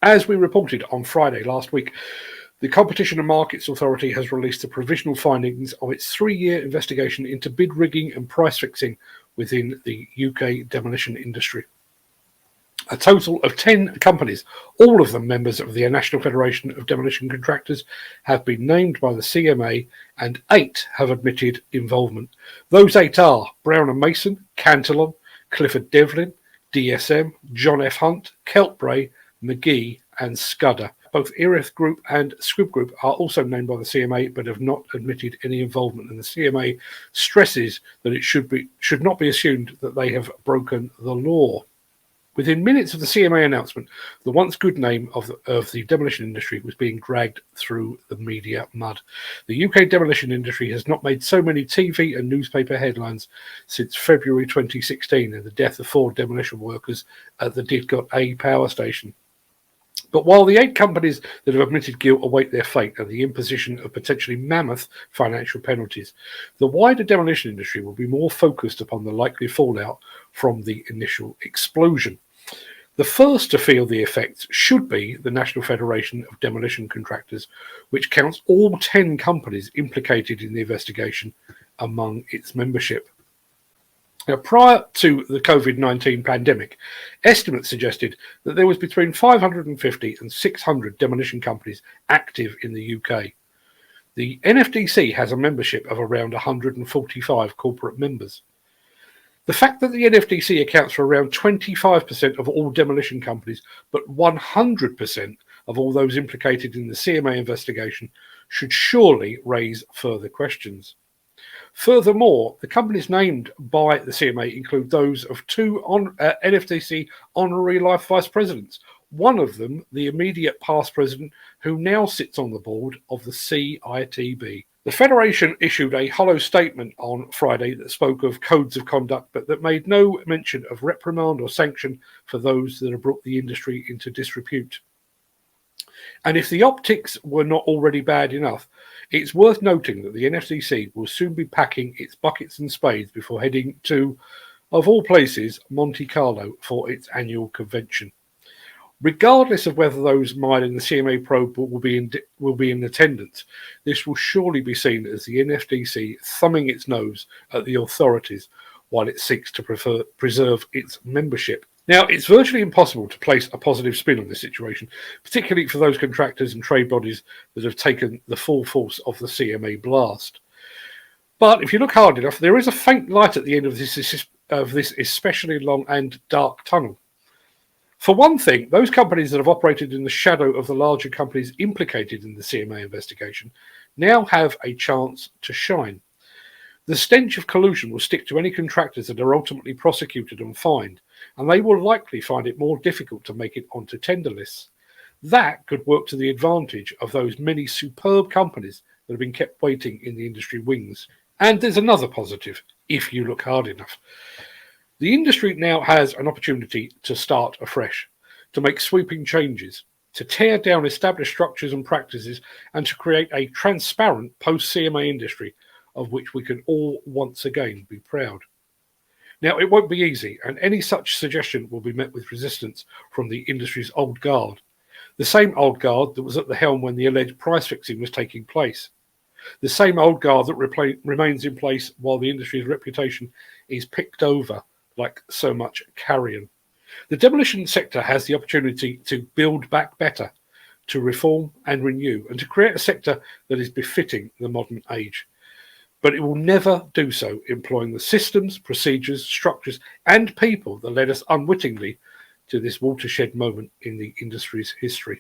As we reported on Friday last week, the Competition and Markets Authority has released the provisional findings of its 3-year investigation into bid rigging and price fixing within the UK demolition industry. A total of 10 companies, all of them members of the National Federation of Demolition Contractors, have been named by the CMA, and 8 have admitted involvement. Those 8 are Brown and Mason, Cantillon, Clifford Devlin, DSM, John F. Hunt, Keltbray, McGee and Scudder. Both Erith Group and Squibb Group are also named by the CMA but have not admitted any involvement, and the CMA stresses that it should not be assumed that they have broken the law. Within minutes of the CMA announcement, the once good name of the demolition industry was being dragged through the media mud. The UK demolition industry has not made so many TV and newspaper headlines since February 2016 and the death of 4 demolition workers at the Didcot A power station. But while the 8 companies that have admitted guilt await their fate and the imposition of potentially mammoth financial penalties, the wider demolition industry will be more focused upon the likely fallout from the initial explosion. The first to feel the effects should be the National Federation of Demolition Contractors, which counts all 10 companies implicated in the investigation among its membership. Now, prior to the COVID-19 pandemic, estimates suggested that there was between 550 and 600 demolition companies active in the UK. The NFDC has a membership of around 145 corporate members. The fact that the NFDC accounts for around 25% of all demolition companies, but 100% of all those implicated in the CMA investigation, should surely raise further questions. Furthermore, the companies named by the CMA include those of 2 NFDC honorary life vice presidents, one of them the immediate past president who now sits on the board of the CITB. The Federation issued a hollow statement on Friday that spoke of codes of conduct, but that made no mention of reprimand or sanction for those that have brought the industry into disrepute. And if the optics were not already bad enough, it's worth noting that the NFDC will soon be packing its buckets and spades before heading to, of all places, Monte Carlo for its annual convention. Regardless of whether those mired in the CMA probe will be in attendance, this will surely be seen as the NFDC thumbing its nose at the authorities while it seeks to preserve its membership. Now, it's virtually impossible to place a positive spin on this situation, particularly for those contractors and trade bodies that have taken the full force of the CMA blast. But if you look hard enough, there is a faint light at the end of this especially long and dark tunnel. For one thing, those companies that have operated in the shadow of the larger companies implicated in the CMA investigation now have a chance to shine. The stench of collusion will stick to any contractors that are ultimately prosecuted and fined, and they will likely find it more difficult to make it onto tender lists. That could work to the advantage of those many superb companies that have been kept waiting in the industry wings. And there's another positive, if you look hard enough. The industry now has an opportunity to start afresh, to make sweeping changes, to tear down established structures and practices, and to create a transparent post-CMA industry of which we can all once again be proud. Now, it won't be easy, and any such suggestion will be met with resistance from the industry's old guard, the same old guard that was at the helm when the alleged price fixing was taking place. The same old guard that remains in place while the industry's reputation is picked over like so much carrion. The demolition sector has the opportunity to build back better, to reform and renew, and to create a sector that is befitting the modern age. But it will never do so employing the systems, procedures, structures, and people that led us unwittingly to this watershed moment in the industry's history.